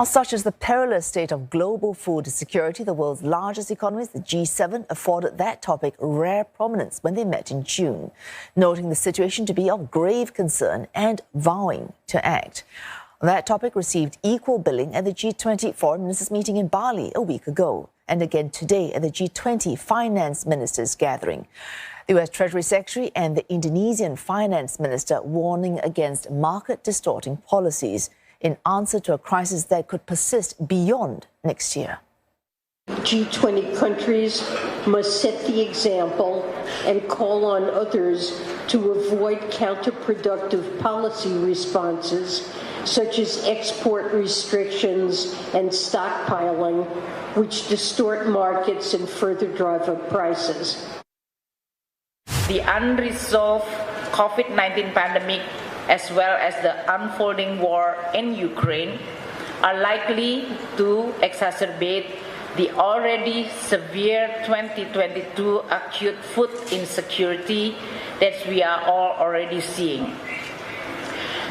Such as the perilous state of global food security, the world's largest economies, the G7, afforded that topic rare prominence when they met in June, noting the situation to be of grave concern and vowing to act. That topic received equal billing at the G20 foreign ministers meeting in Bali a week ago, and again today at the G20 finance ministers gathering. The U.S. Treasury Secretary and the Indonesian finance minister warning against market-distorting policies in answer to a crisis that could persist beyond next year. G20 countries must set the example and call on others to avoid counterproductive policy responses, such as export restrictions and stockpiling, which distort markets and further drive up prices. The unresolved COVID-19 pandemic, as well as the unfolding war in Ukraine, are likely to exacerbate the already severe 2022 acute food insecurity that we are all already seeing.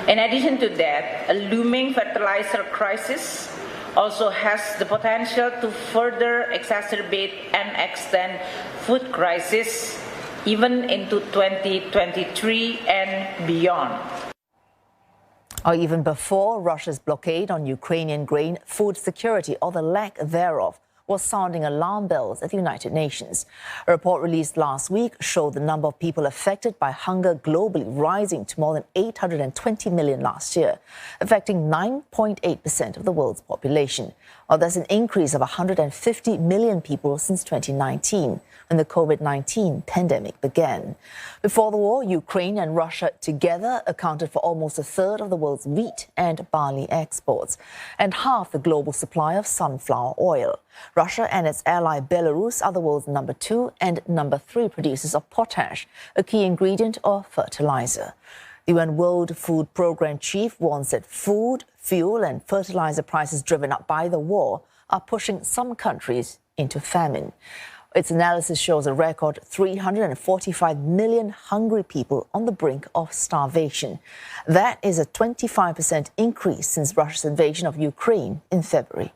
In addition to that, a looming fertilizer crisis also has the potential to further exacerbate and extend food crisis even into 2023 and beyond. Or even before Russia's blockade on Ukrainian grain, food security, or the lack thereof, was sounding alarm bells at the United Nations. A report released last week showed the number of people affected by hunger globally rising to more than 820 million last year, affecting 9.8% of the world's population. That's an increase of 150 million people since 2019, when the COVID-19 pandemic began. Before the war, Ukraine and Russia together accounted for almost a third of the world's wheat and barley exports, and half the global supply of sunflower oil. Russia and its ally Belarus are the world's number 2 and number 3 producers of potash, a key ingredient of fertilizer. The UN World Food Programme chief warns that food, fuel and fertilizer prices driven up by the war are pushing some countries into famine. Its analysis shows a record 345 million hungry people on the brink of starvation. That is a 25% increase since Russia's invasion of Ukraine in February.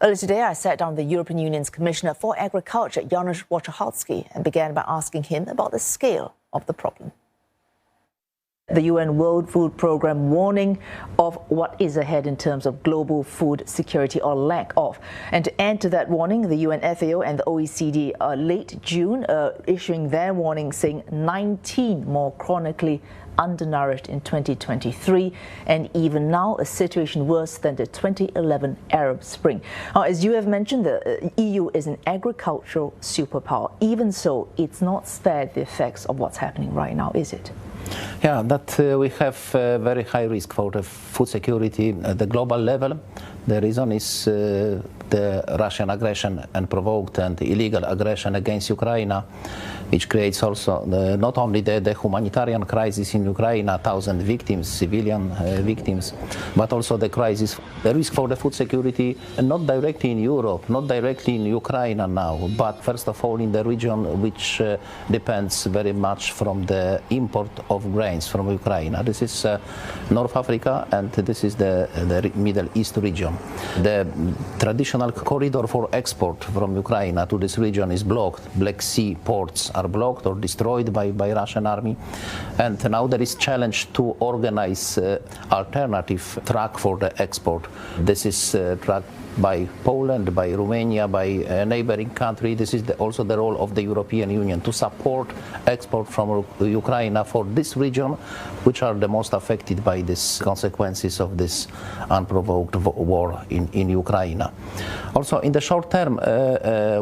Earlier today, I sat down with the European Union's Commissioner for Agriculture, Janusz Wojciechowski, and began by asking him about the scale of the problem. The UN World Food Programme warning of what is ahead in terms of global food security or lack of. And to add to that warning, the UN FAO and the OECD late June issuing their warning saying 19 more chronically undernourished in 2023, and even now a situation worse than the 2011 Arab Spring. As you have mentioned, the EU is an agricultural superpower. Even so, it's not spared the effects of what's happening right now, is it? Yeah, that we have very high risk for the food security at the global level. The reason is the Russian aggression and provoked and illegal aggression against Ukraine, which creates also not only the humanitarian crisis in Ukraine, 1,000 victims, civilian victims, but also the crisis, the risk for the food security, not directly in Europe, not directly in Ukraine now, but first of all in the region which depends very much from the import of grains from Ukraine. This is North Africa and this is the Middle East region. The traditional corridor for export from Ukraine to this region is blocked. Black Sea ports are blocked or destroyed by Russian army, and now there is challenge to organize alternative track for the export. This is track by Poland, by Romania, by a neighboring country. This is also the role of the European Union to support export from Ukraine for this region, which are the most affected by these consequences of this unprovoked war in Ukraine. Also, in the short term,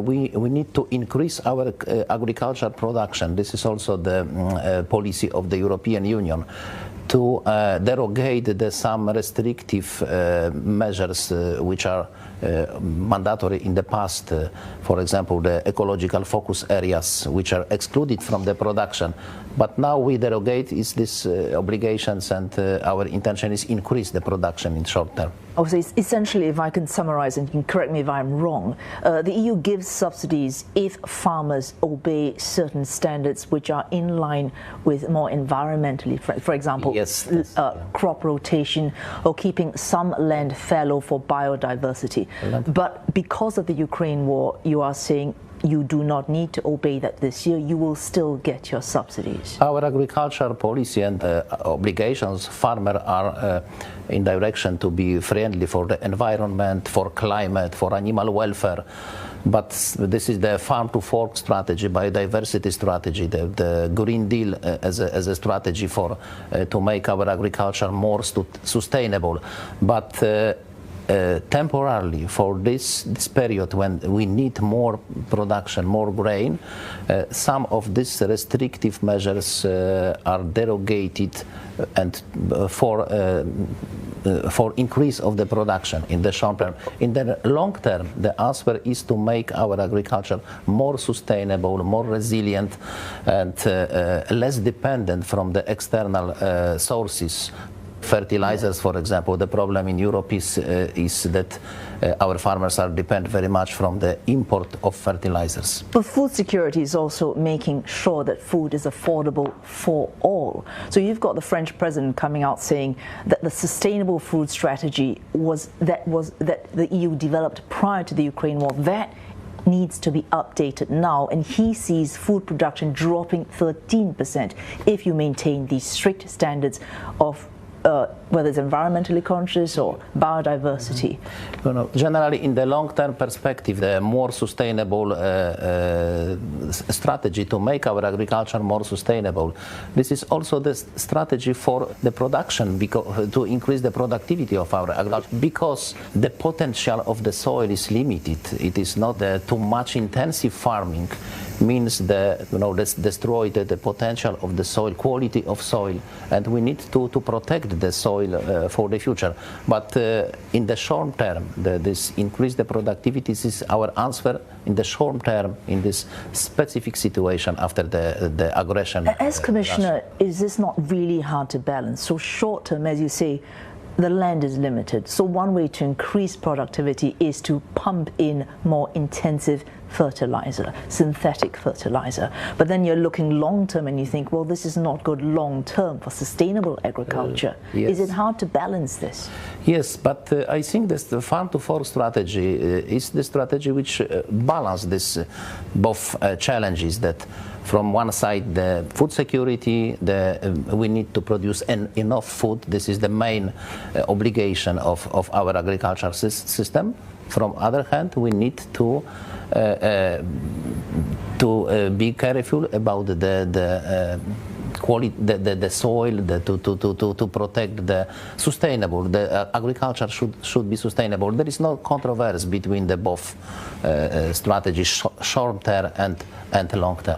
we need to increase our agricultural production. This is also the policy of the European Union, to derogate some restrictive measures which are mandatory in the past, for example, the ecological focus areas which are excluded from the production. But now we derogate these obligations, and our intention is increase the production in short term. Oh, so essentially, if I can summarize, and you can correct me if I'm wrong, the EU gives subsidies if farmers obey certain standards which are in line with more environmentally, for example, Yes. crop rotation or keeping some land fallow for biodiversity. But because of the Ukraine war, you are saying you do not need to obey that this year. You will still get your subsidies. Our agricultural policy and obligations, farmers are in direction to be friendly for the environment, for climate, for animal welfare. But this is the farm to fork strategy, biodiversity strategy, the Green Deal as a strategy for to make our agriculture more sustainable. But temporarily, for this period when we need more production, more grain, some of these restrictive measures are derogated and for increase of the production in the short term. In the long term, the answer is to make our agriculture more sustainable, more resilient, and less dependent from the external sources. Fertilizers, for example, the problem in Europe is that our farmers are dependent very much from the import of fertilizers. But food security is also making sure that food is affordable for all. So you've got the French president coming out saying that the sustainable food strategy that the EU developed prior to the Ukraine war, that needs to be updated now, and he sees food production dropping 13% if you maintain these strict standards of whether it's environmentally conscious or biodiversity. Generally, in the long-term perspective, the more sustainable strategy to make our agriculture more sustainable. This is also the strategy for the production, to increase the productivity of our agriculture, because the potential of the soil is limited. It is not too much intensive farming means destroy the potential of the soil, quality of soil, and we need to protect the soil for the future. But in the short term, this increase the productivity is our answer in the short term in this specific situation after the aggression. As Commissioner, is this not really hard to balance? So short term, as you say, the land is limited. So one way to increase productivity is to pump in more intensive fertilizer, synthetic fertilizer. But then you're looking long term and you think, well, this is not good long term for sustainable agriculture. Yes. Is it hard to balance this? Yes, but I think this the farm to fork strategy is the strategy which balance this both challenges, that from one side the food security, we need to produce enough food. This is the main obligation of our agricultural system. From other hand, we need to be careful about the quality, the soil, to protect the sustainable. The agriculture should be sustainable. There is no controversy between the both strategies, short term and long term.